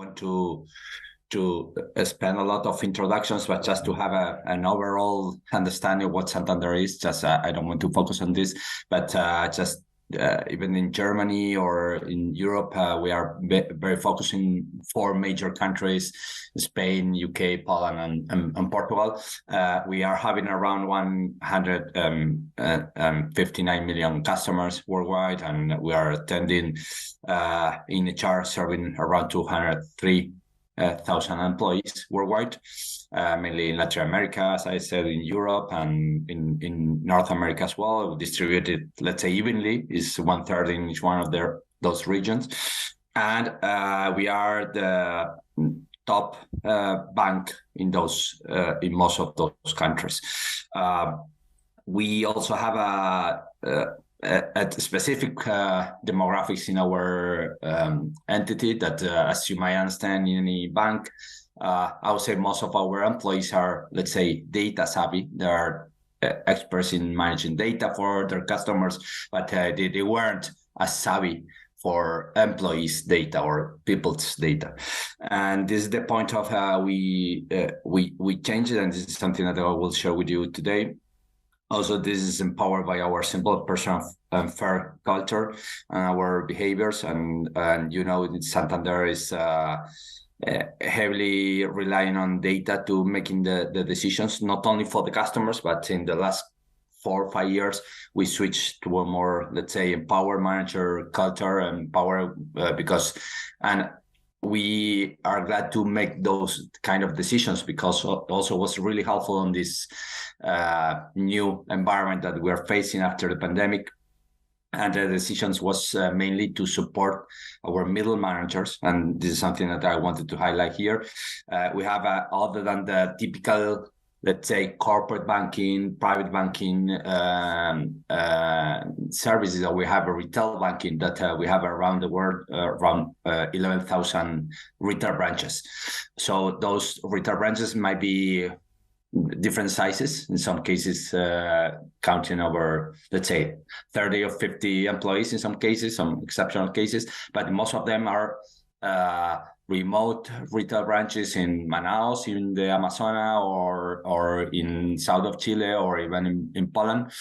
want to spend a lot of introductions, but just to have an overall understanding of what Santander is. Just I don't want to focus on this, but even in Germany or in Europe, we are very focused in 4 major countries: Spain, UK, Poland, and Portugal. We are having around 159 million customers worldwide, and we are attending in HR, serving around 203,000 employees worldwide, mainly in Latin America, as I said, in Europe, and in North America as well, distributed, let's say, evenly, is 1/3 in each one of those regions. And we are the top bank in most of those countries. We also have a specific demographics in our entity that, as you might understand, in any bank, I would say most of our employees are, let's say, data savvy. They are experts in managing data for their customers, but they weren't as savvy for employees' data or people's data. And this is the point of how we changed it, and this is something that I will share with you today. Also, this is empowered by our simple, personal, and fair culture and our behaviors. And Santander is heavily relying on data to making the decisions, not only for the customers, but in the last 4 or 5 years, we switched to a more, let's say, empowered manager culture and power and we are glad to make those kind of decisions, because also was really helpful on this new environment that we are facing after the pandemic. And the decisions was mainly to support our middle managers. And this is something that I wanted to highlight here. We have, other than the typical, let's say, corporate banking, private banking services, that we have a retail banking that we have around the world, around 11,000 retail branches. So those retail branches might be different sizes, in some cases counting over, let's say, 30 or 50 employees in some cases, some exceptional cases, but most of them are remote retail branches in Manaus, in the Amazonas, or in south of Chile, or even in Poland.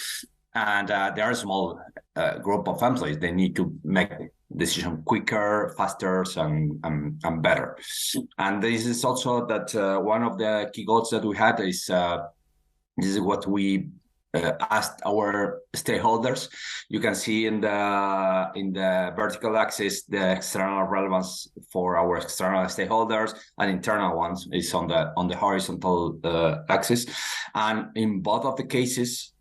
And they are a small group of employees. They need to make decision quicker, faster, and better. And this is also that one of the key goals that we had is this is what we asked our stakeholders. You can see in the vertical axis the external relevance for our external stakeholders, and internal ones is on the horizontal axis. And in both of the cases,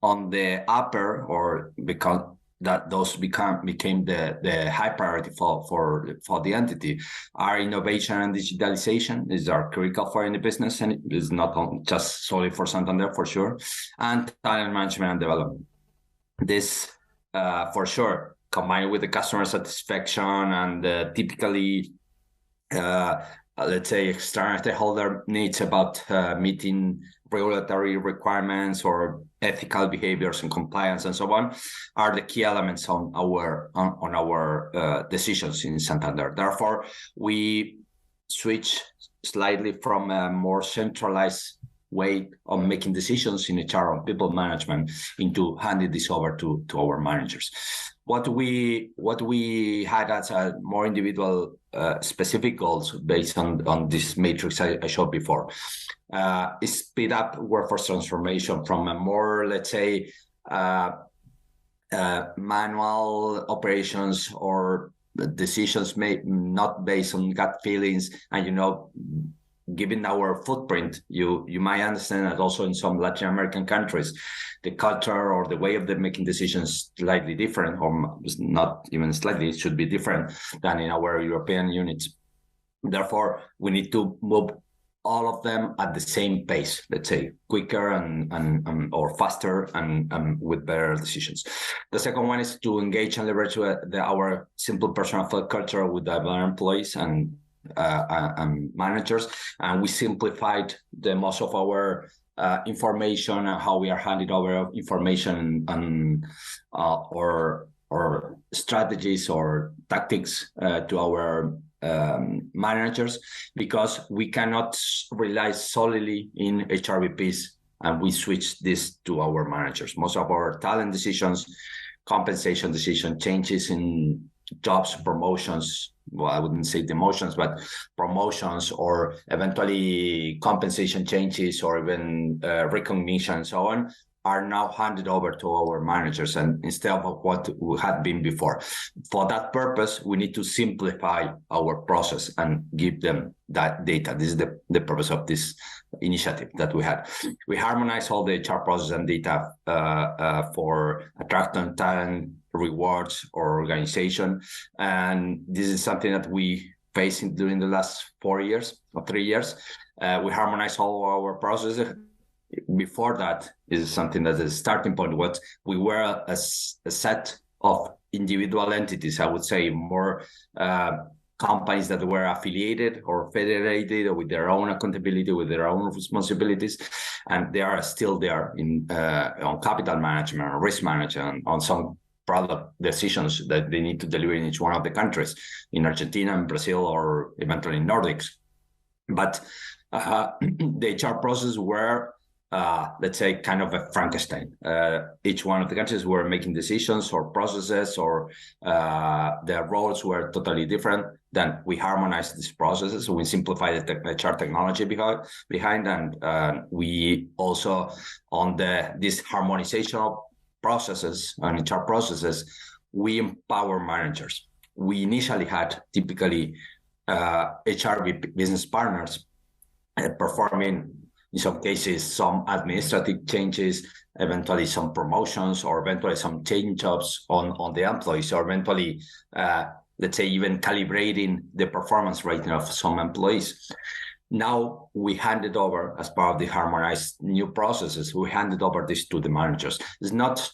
on the upper, or because that those became the high priority for the entity, are innovation and digitalization. These are critical for any business, and it is not just solely for Santander, for sure. And talent management and development. This, for sure, combined with the customer satisfaction and typically, let's say, external stakeholder needs about meeting regulatory requirements or ethical behaviors and compliance and so on, are the key elements on our decisions in Santander. Therefore, we switch slightly from a more centralized way of making decisions in HR on people management into handing this over to our managers. What we had as a more individual specific goals based on this matrix I showed before is speed up workforce transformation from a more, let's say, manual operations or decisions made not based on gut feelings. And given our footprint, you might understand that also in some Latin American countries, the culture or the way of them making decisions slightly different, or not even slightly, it should be different than in our European units. Therefore, we need to move all of them at the same pace, let's say, quicker and or faster and with better decisions. The second one is to engage and leverage our simple personal culture with our employees and managers, and we simplified the most of our information and how we are handing over information and or strategies or tactics to our managers, because we cannot rely solely in HRBPs and we switch this to our managers. Most of our talent decisions, compensation decision, changes in jobs, promotions, well, I wouldn't say demotions, but promotions, or eventually compensation changes, or even recognition and so on, are now handed over to our managers, and instead of what had been before. For that purpose, we need to simplify our process and give them that data. This is the purpose of this initiative that we had. We harmonize all the HR process and data for attracting talent, rewards, or organization. And this is something that we faced during the last 4 years or 3 years. We harmonize all our processes. Before that is something that is a starting point. What we were a set of individual entities, I would say, more companies that were affiliated or federated with their own accountability, with their own responsibilities, and they are still there in on capital management, on risk management, on some product decisions that they need to deliver in each one of the countries, in Argentina and Brazil, or eventually in Nordics. But the HR process were let's say, kind of a Frankenstein. Each one of the countries were making decisions or processes, or their roles were totally different. Then we harmonized these processes. We simplified the HR technology behind, and we also, on this harmonization of processes and HR processes, we empower managers. We initially had typically HR business partners performing, in some cases, some administrative changes, eventually some promotions, or eventually some change jobs on the employees, or eventually, let's say, even calibrating the performance rating of some employees. Now we handed over, as part of the harmonized new processes, we handed over this to the managers. It's not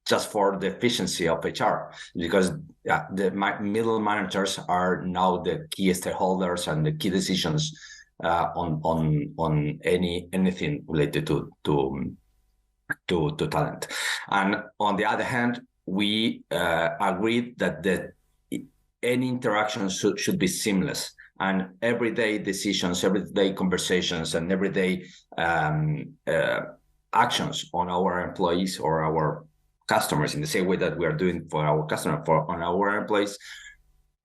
just for the efficiency of HR, because the middle managers are now the key stakeholders and the key decisions on anything related to talent. And on the other hand, we agreed that any interaction should be seamless, and everyday decisions, everyday conversations, and everyday actions on our employees or our customers, in the same way that we are doing for our customer, on our employees,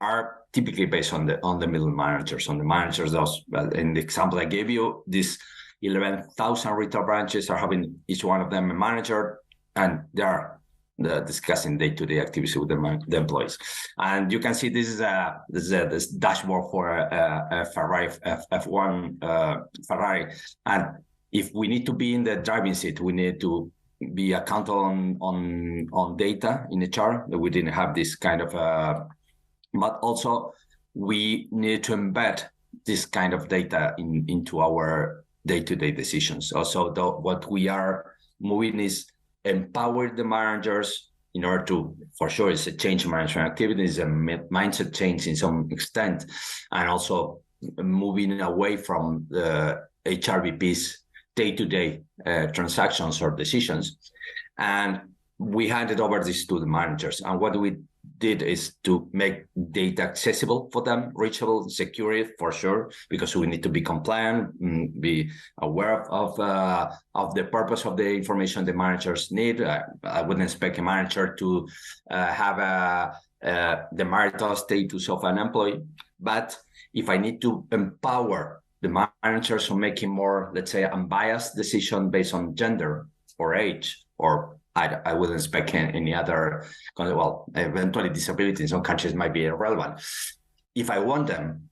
are typically based on the middle managers, on the managers. In the example I gave you, these 11,000 retail branches are having each one of them a manager, and they are discussing day-to-day activities with the employees. And you can see this is this dashboard for a Ferrari F1 Ferrari. And if we need to be in the driving seat, we need to be accountable on data in HR. We didn't have this kind of but also we need to embed this kind of data into our day-to-day decisions. Also, what we are moving is empower the managers in order to, for sure, it's a change management activity, it's a mindset change in some extent, and also moving away from the HRBP's day-to-day transactions or decisions. And we handed over this to the managers. And what we did is to make data accessible for them, reachable, secure, for sure, because we need to be compliant, be aware of the purpose of the information the managers need. I wouldn't expect a manager to have the marital status of an employee, but if I need to empower the managers on making more, let's say, unbiased decision based on gender or age, or I wouldn't expect any other, well, eventually disability in some countries might be irrelevant. If I want them,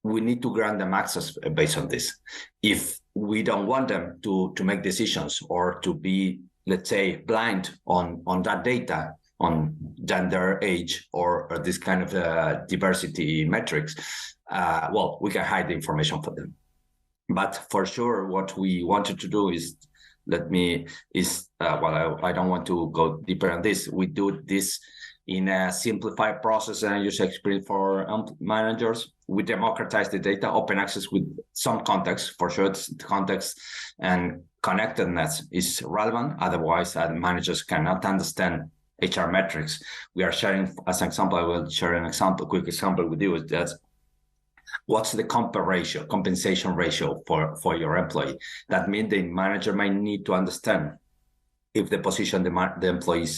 we need to grant them access based on this. If we don't want them to make decisions or to be, let's say, blind on that data, on gender, age, or this kind of diversity metrics, well, we can hide the information for them. But for sure, what we wanted to do is, I don't want to go deeper on this. We do this in a simplified process and user experience for managers. We democratize the data, open access with some context. For sure, it's context and connectedness is relevant. Otherwise, managers cannot understand HR metrics. We are sharing, as an example, I will share an example, quick example with you, is that what's the compensation ratio for your employee. That means the manager might need to understand if the position the employee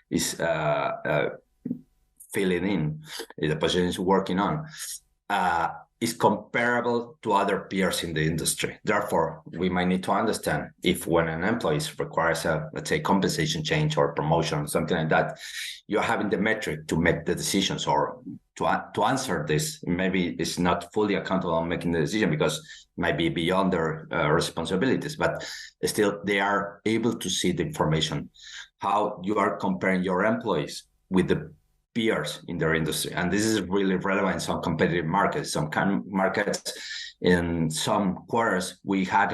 is filling in, if the position is working on, is comparable to other peers in the industry. Therefore, we might need to understand if when an employee requires a, let's say, compensation change or promotion or something like that, you're having the metric to make the decisions or to answer this. Maybe it's not fully accountable on making the decision because it might be beyond their responsibilities, but still they are able to see the information, how you are comparing your employees with the peers in their industry. And this is really relevant in some competitive markets. Some markets, in some quarters, we had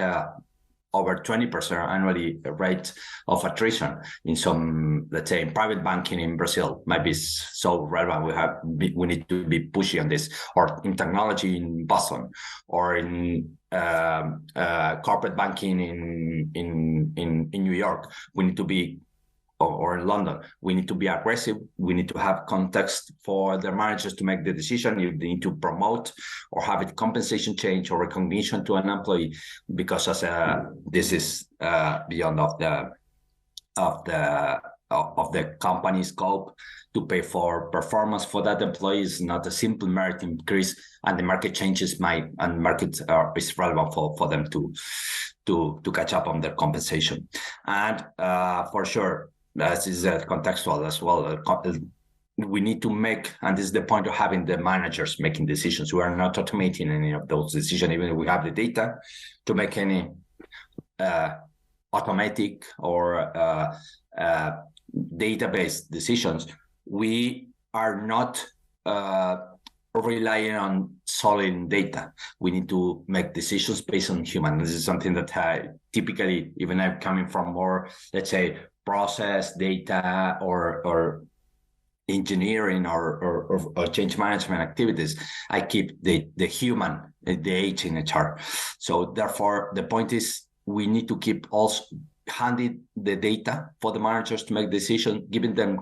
over 20% annually rate of attrition. In some, let's say, in private banking in Brazil, might be so relevant. We need to be pushy on this, or in technology in Boston, or in corporate banking in New York. We need to be, or in London, we need to be aggressive. We need to have context for the managers to make the decision. You need to promote or have a compensation change or recognition to an employee, because this is beyond of the company scope to pay for performance for that employee. Is not a simple merit increase, and the market changes and market is relevant for them to catch up on their compensation. And for sure, this is contextual as well. We need to make, and this is the point of having the managers making decisions. We are not automating any of those decisions, even if we have the data to make any automatic or database decisions. We are not relying on solid data. We need to make decisions based on human. This is something that typically, even I'm coming from more, let's say, process data or engineering or change management activities, I keep the human, the H in HR. So therefore, the point is we need to keep also handing the data for the managers to make decisions, giving them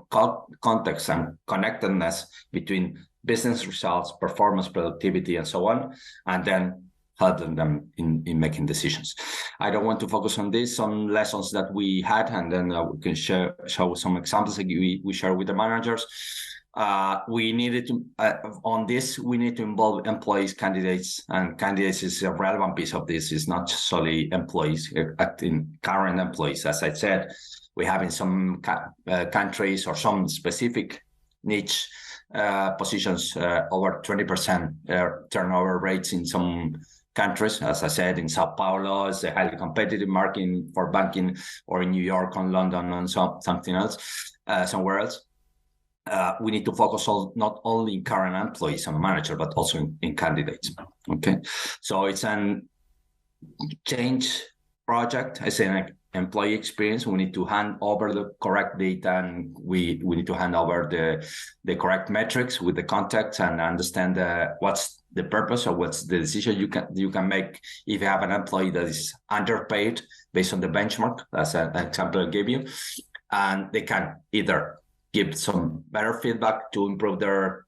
context and connectedness between business results, performance, productivity, and so on, and then helping them in making decisions. I don't want to focus on this, some lessons that we had, and then we can show some examples that we share with the managers. We needed to, on this, we need to involve employees, candidates, and candidates is a relevant piece of this. It's not solely employees, acting current employees. As I said, we have in some countries or some specific niche positions over 20% turnover rates in some countries. As I said, in Sao Paulo, it's a highly competitive market for banking, or in New York, or London, and something else, somewhere else. We need to focus on not only in current employees and manager, but also in candidates. Okay, so it's an change project. I say an employee experience. We need to hand over the correct data, and we need to hand over the correct metrics with the context, and understand what's the purpose or what's the decision you can make if you have an employee that is underpaid based on the benchmark. That's an example I gave you, and they can either give some better feedback to improve their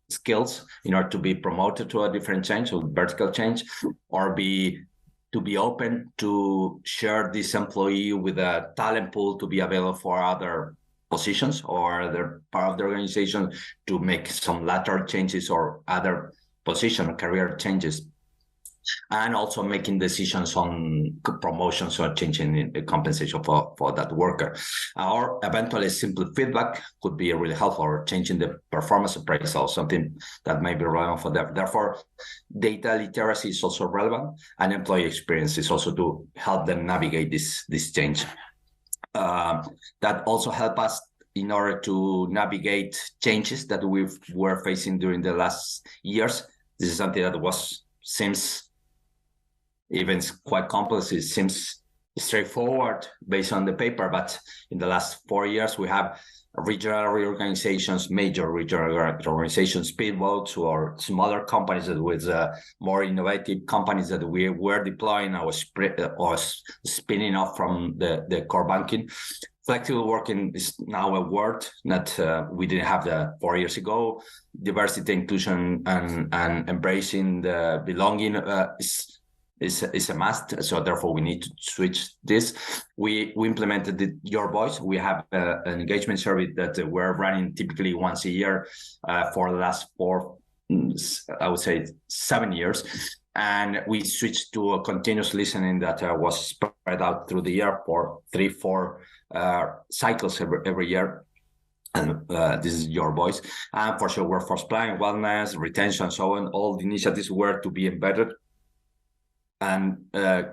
skills in order to be promoted to a different change or vertical change, or to be open to share this employee with a talent pool to be available for other positions or other part of the organization, to make some lateral changes or other position or career changes, and also making decisions on promotions or changing the compensation for that worker. Or eventually simple feedback could be really helpful, or changing the performance appraisal, something that may be relevant for them. Therefore, data literacy is also relevant, and employee experience is also to help them navigate this change. That also help us in order to navigate changes that we were facing during the last years. This is something that seems even quite complex. It seems straightforward based on the paper, but in the last 4 years, we have regional reorganizations, major regional organizations, speedboats, or smaller companies that with more innovative companies that we were deploying or spinning off from the core banking. flexible working is now a word that we didn't have 4 years ago. Diversity, inclusion, and embracing the belonging is a must. So therefore, we need to switch this. We implemented Your Voice. We have an engagement survey that we're running typically once a year for the last I would say 7 years. And we switched to a continuous listening that was spread out through the year for 3-4 cycles every year. And this is Your Voice. And for sure, workforce planning, wellness, retention, so on. All the initiatives were to be embedded and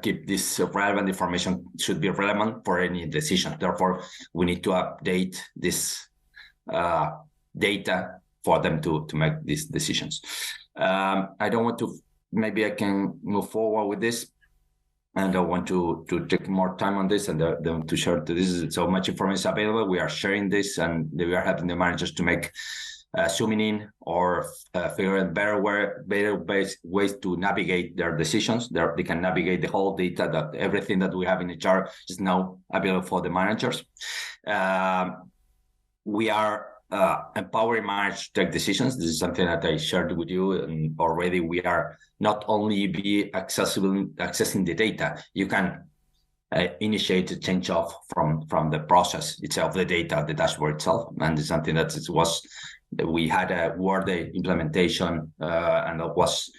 keep this relevant information, should be relevant for any decision. Therefore, we need to update this data for them to make these decisions. I don't want to, maybe I can move forward with this. And I want to take more time on this and to share this. So much information available. We are sharing this, and we are helping the managers to make zooming in or figure out better ways to navigate their decisions. They can navigate the whole data, that everything that we have in HR is now available for the managers. We are empowering managers to take decisions. This is something that I shared with you, and already we are not only accessing the data. You can initiate a change off from the process itself, the data, the dashboard itself, and it's something that we had a Workday implementation, and it was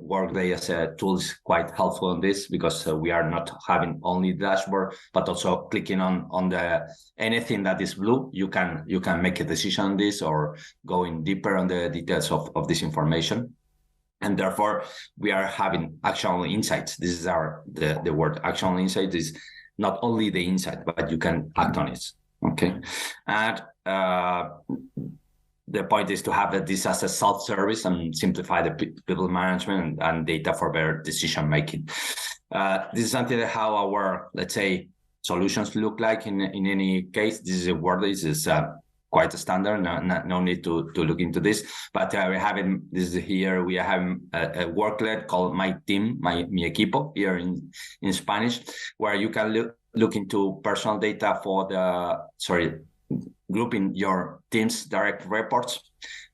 Workday as a tool is quite helpful on this, because we are not having only the dashboard, but also clicking on the anything that is blue. You can make a decision on this, or going deeper on the details of this information. And therefore, we are having actionable insights. This is the word. Actionable insight is not only the insight, but you can act on it. Okay, and the point is to have this as a self-service and simplify the people management and data for better decision making. This is something that how our, let's say, solutions look like in any case. This is a word. This is quite a standard. No need to look into this. But we're having this here. We have a worklet called My Team, Mi Equipo here in Spanish, where you can look into personal data for grouping your team's direct reports,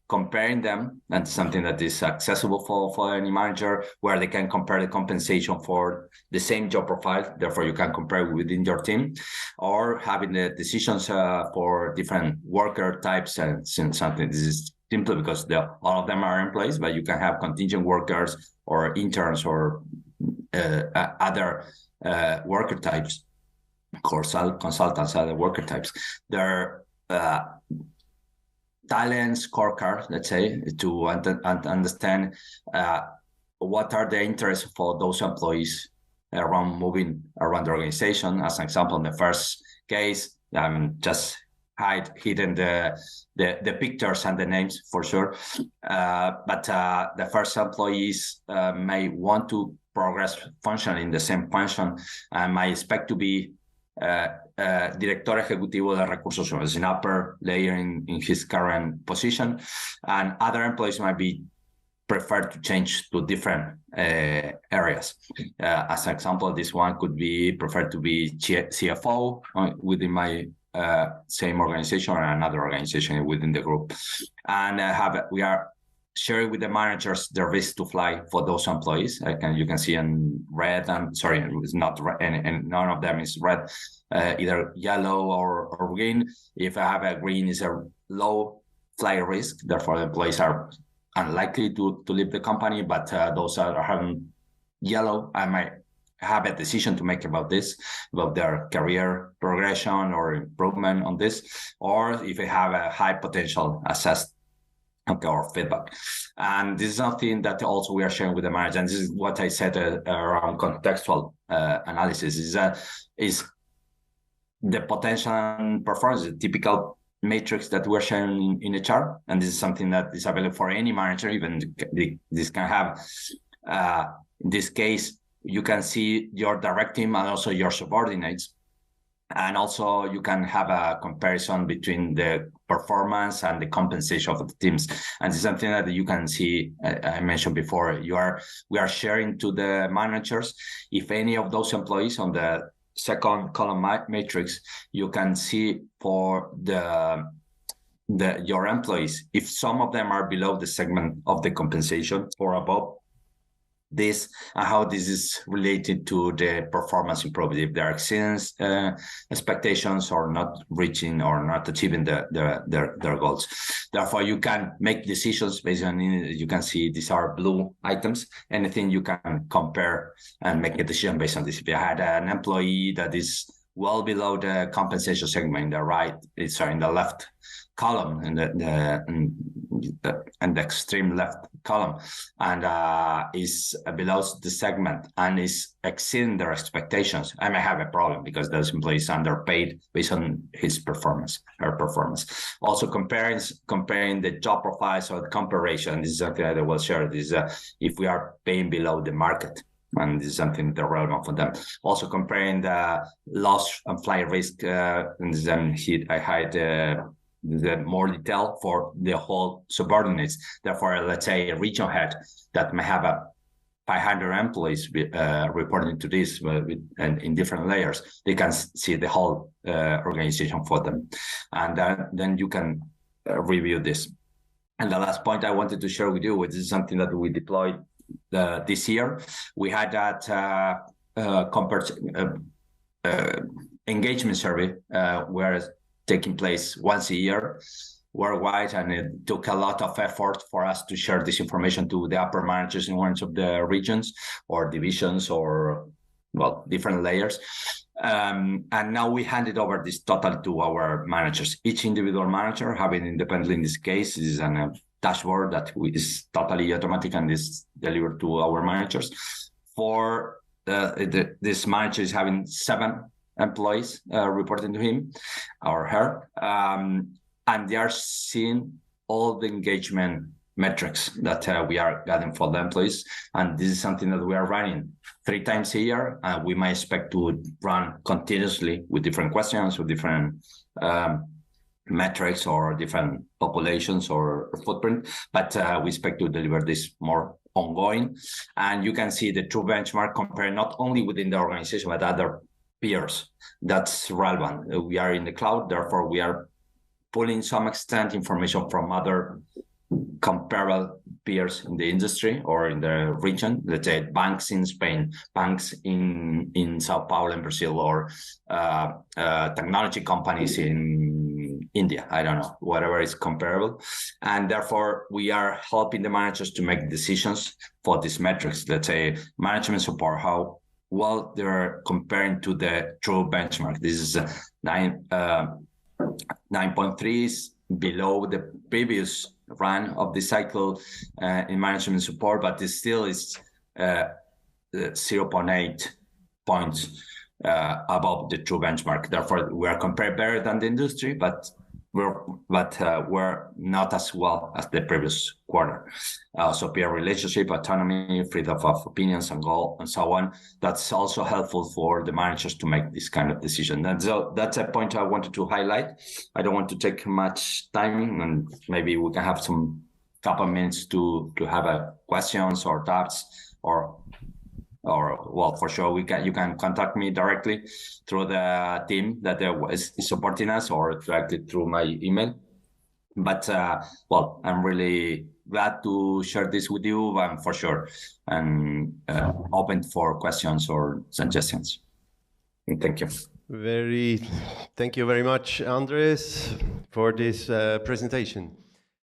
comparing them, and something that is accessible for any manager, where they can compare the compensation for the same job profile. Therefore, you can compare within your team, or having the decisions for different worker types and something. This is simply because all of them are in place, but you can have contingent workers or interns or other worker types, consultants, other worker types. There are talent scorecard, let's say, to understand what are the interests for those employees around moving around the organization. As an example, in the first case, just hidden the pictures and the names for sure. But the first employees may want to progress functionally in the same function and might expect to be Director Ejecutivo de Recursos Humanos, an upper layer in his current position, and other employees might be preferred to change to different areas. As an example, this one could be preferred to be CFO within my same organization or another organization within the group, and we are sharing with the managers the risk to fly for those employees. You can see in red, and sorry, it's not red, and none of them is red, either yellow or green. If I have a green, is a low fly risk, therefore the employees are unlikely to leave the company. But those are having yellow, I might have a decision to make about their career progression or improvement on this, or if they have a high potential assessed or feedback. And this is something that also we are sharing with the manager. And this is what I said around contextual analysis is the potential and performance, the typical matrix that we're sharing in HR. And this is something that is available for any manager. Even this can have, in this case, you can see your direct team and also your subordinates. And also you can have a comparison between the performance and the compensation of the teams. And this is something that you can see, I mentioned before, we are sharing to the managers if any of those employees on the second column matrix, you can see for your employees, if some of them are below the segment of the compensation or above this, and how this is related to the performance improvement, if they're exceeding expectations or not reaching or not achieving their goals. Therefore, you can make decisions based on, you can see these are blue items, anything you can compare and make a decision based on this. If you had an employee that is well below the compensation segment in the right, sorry, in the left column, in the extreme left column, and is below the segment and is exceeding their expectations, I may have a problem because those employees are underpaid based on his performance, her performance. Also comparing the job profiles or the comparison, this is something that I will share. This is if we are paying below the market, and this is something that's relevant for them. Also comparing the loss and flight risk, and then I hide the more detail for the whole subordinates. Therefore, let's say a regional head that may have 500 employees reporting to this and in different layers, they can see the whole organization for them. And then you can review this. And the last point I wanted to share with you, which is something that we deployed this year. We had that engagement survey where taking place once a year worldwide, and it took a lot of effort for us to share this information to the upper managers in one of the regions or divisions or, well, different layers. And now we handed over this totally to our managers. Each individual manager having independently, in this case, is a dashboard that is totally automatic and is delivered to our managers. For this manager is having 7 employees reporting to him or her, and they are seeing all the engagement metrics that we are gathering for the employees. And this is something that we are running 3 times a year. We might expect to run continuously with different questions, with different metrics or different populations or footprint, but we expect to deliver this more ongoing. And you can see the true benchmark compared not only within the organization, but other peers. That's relevant. We are in the cloud, therefore we are pulling some extent information from other comparable peers in the industry or in the region. Let's say banks in Spain, banks in Sao Paulo in Brazil, or technology companies in India. I don't know, whatever is comparable. And therefore we are helping the managers to make decisions for these metrics. Let's say management support, how well they're comparing to the true benchmark. This is 9.3 is below the previous run of the cycle in management support, but it still is 0.8 points above the true benchmark. Therefore, we are compared better than the industry, but we're not as well as the previous quarter. So peer relationship, autonomy, freedom of opinions and goal, and so on. That's also helpful for the managers to make this kind of decision. And so that's a point I wanted to highlight. I don't want to take much time, and maybe we can have some couple of minutes to have questions or doubts, or well, for sure you can contact me directly through the team that is supporting us, or directly through my email. But well, I'm really glad to share this with you, for sure, and open for questions or suggestions. And thank you. Thank you very much, Andres, for this presentation.